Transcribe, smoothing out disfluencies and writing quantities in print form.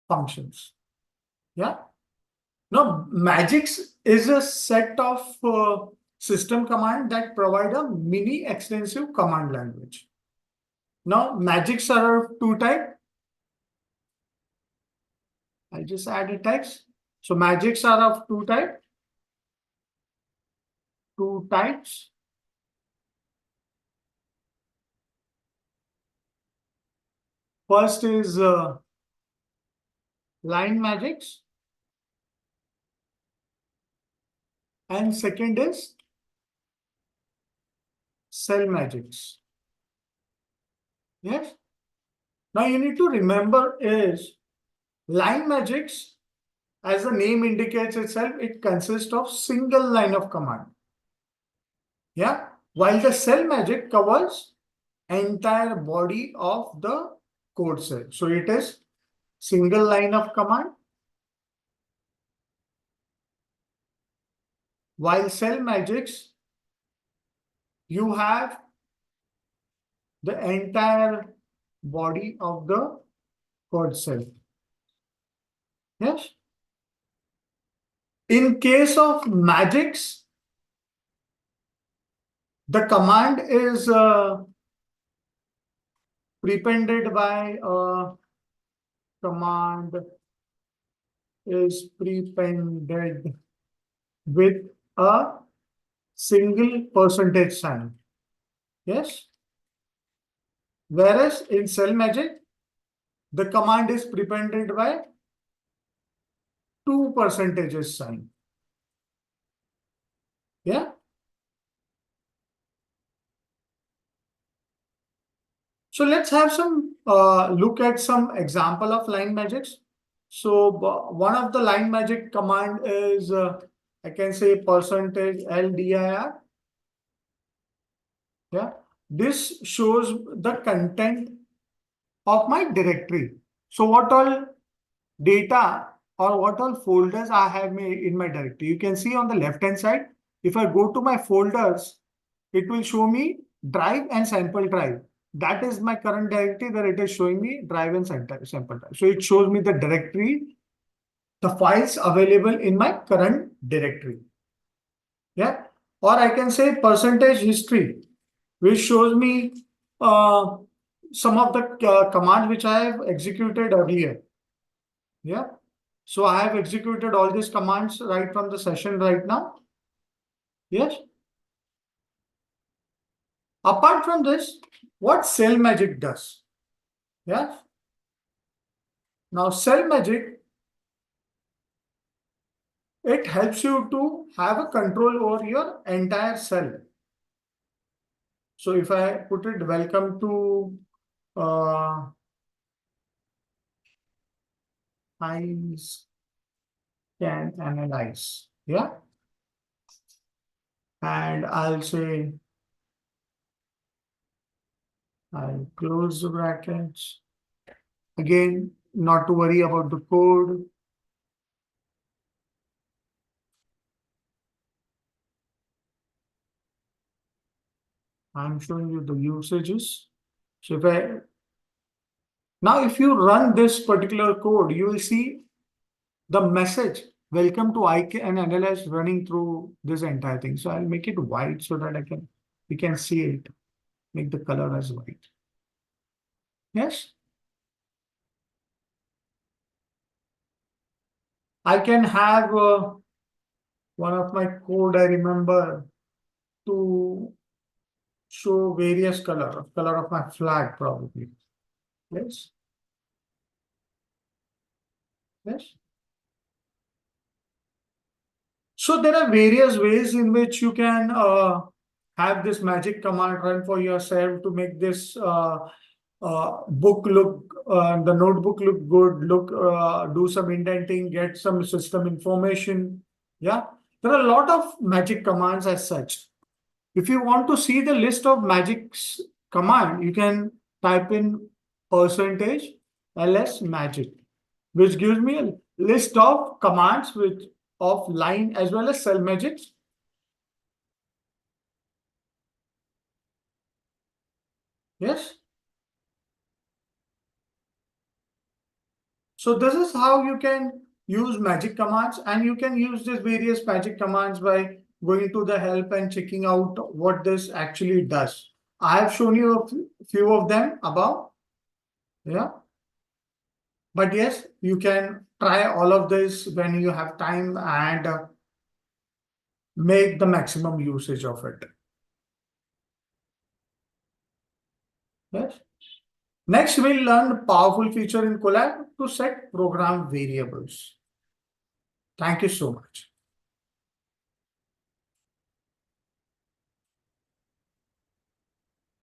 functions. Yeah. Now, magics is a set of system command that provide a mini extensive command language. Now, magics are of two types. I just added text. So magics are of two types. Two types. First is line magics, and second is cell magics. Yes. Now you need to remember is line magics, as the name indicates itself, it consists of single line of command. Yeah. While the cell magic covers entire body of the code cell. So it is single line of command, while cell magics, you have the entire body of the code cell. Yes. In case of magics, the command is prepended by command is prepended with a single percentage sign. Yes. Whereas in cell magic, the command is prepended by two percentages sign. Yeah. So let's have some look at some example of line magics. So one of the line magic command is I can say percentage LDIR. Yeah. This shows the content of my directory. So what all data or what all folders I have in my directory. You can see on the left hand side, if I go to my folders, it will show me drive and sample drive. That is my current directory where it is showing me drive and sample drive. So it shows me the directory, the files available in my current directory. Yeah. Or I can say percentage history, which shows me some of the commands which I have executed earlier. Yeah. So I have executed all these commands right from the session right now. Yes. Apart from this, what cell magic does? Yeah. Now cell magic, it helps you to have a control over your entire cell. So if I put it welcome to I can analyze. Yeah. And I'll say I'll close the brackets. Again, not to worry about the code. I'm showing you the usages. So if you run this particular code, you will see the message, welcome to IK and analyze running through this entire thing. So I'll make it white so that we can see it, make the color as white. Yes. I can have one of my code, I remember, to show various color of my flag probably. Yes. Yes. So there are various ways in which you can have this magic command run for yourself to make this book look, the notebook look good, do some indenting, get some system information. Yeah, there are a lot of magic commands as such. If you want to see the list of magics command, you can type in percentage ls magic, which gives me a list of commands of line as well as cell magics. Yes. So this is how you can use magic commands, and you can use these various magic commands by going to the help and checking out what this actually does. I have shown you a few of them above. Yeah. But yes, you can try all of this when you have time and make the maximum usage of it. Yes. Next, we'll learn a powerful feature in Colab to set program variables. Thank you so much.